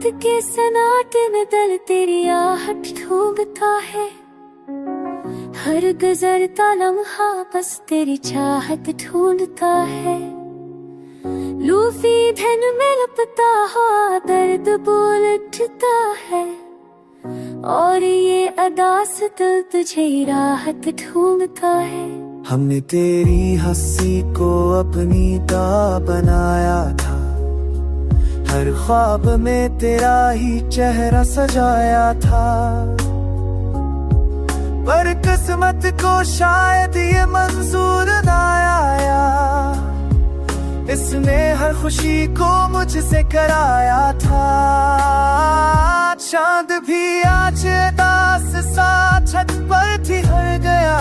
के सन्नाटे में दिल तेरी आहट ढूंढता है। हर गुजरता लम्हा बस तेरी चाहत ढूंढता है। लूफी धन में लपटा हुआ दर्द बोल उठता है, और ये अदास दिल तुझे राहत ढूंढता है। हमने तेरी हंसी को अपनी दाव बनाया था, हर ख्वाब में तेरा ही चेहरा सजाया था। पर किस्मत को शायद ये मंजूर ना आया, इसने हर खुशी को मुझसे कराया था। चांद भी आज दास सा छत पर ठिहर गया,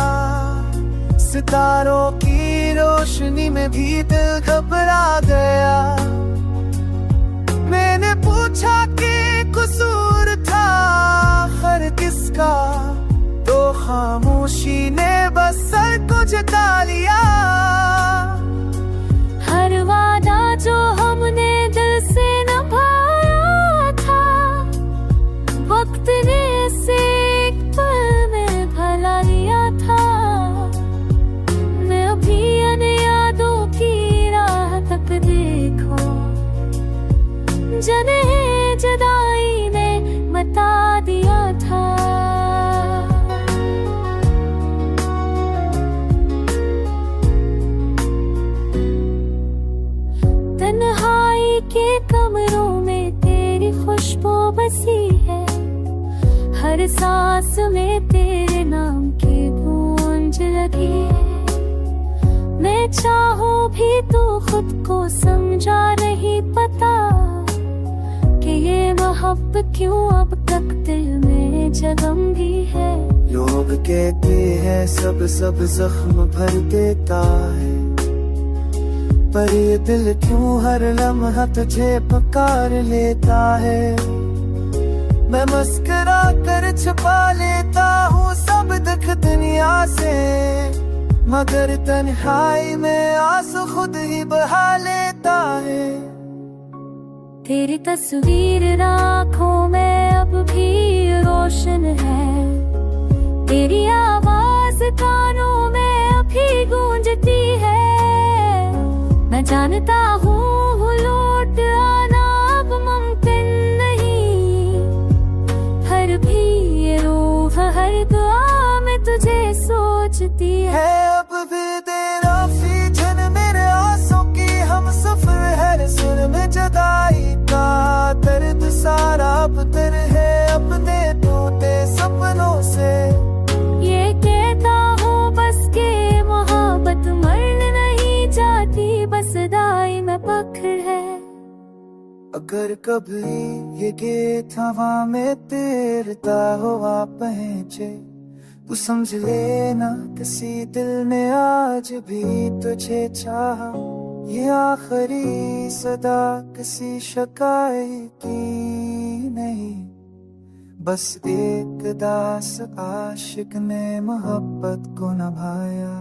सितारों की रोशनी में भी दिल घबरा गया। मैंने पूछा कि कसूर था हर किसका, तो खामोशी ने बस सर को झुका लिया। हर वादा जो हमने दिल से निभाया था, वक्त ने इसे एक पल में भुला लिया था। मैं अभी इन यादों की राह तक देखूं, जिन्हें जुदाई ने बता दिया था। तन्हाई के कमरों में तेरी खुशबू बसी है, हर सांस में तेरे नाम की गूंज लगी है। मैं चाहूं भी तो खुद को समझा नहीं पता, कि ये मोहब्बत क्यों अब तक दिल में जगमगी है। लोग कहते हैं सब जख्म भर देता है, पर ये दिल क्यों हर लम्हा तुझे पुकार लेता है। मैं मुस्कुरा कर छुपा लेता हूँ सब दुख दुनिया से, मगर तन्हाई में आंसू खुद ही बहा लेता है। तेरी तस्वीर आँखों में अब भी रोशन है, तेरी आवाज कानों में अभी गूंजती है। मैं जानता हूँ लौट आना अब मुमकिन नहीं, हर भी ये रूह हर दुआ में तुझे सोचती है। अब भी तेरा फीजन मेरे आंसू की हम सफर है, सुर में जुदाई का दर्द सारा अब तर है अपने टूटे सपनों से। ये कहता हूँ बस के मोहब्बत मर नहीं जाती, बस दाई में पकड़ है। अगर कभी ये गीत हवा में तैरता हुआ पहुंचे, तू समझ लेना किसी दिल ने आज भी तुझे चाहा। ये आखिरी सदा किसी शिकायत की नहीं, बस एक दास आशिक ने मोहब्बत को निभाया।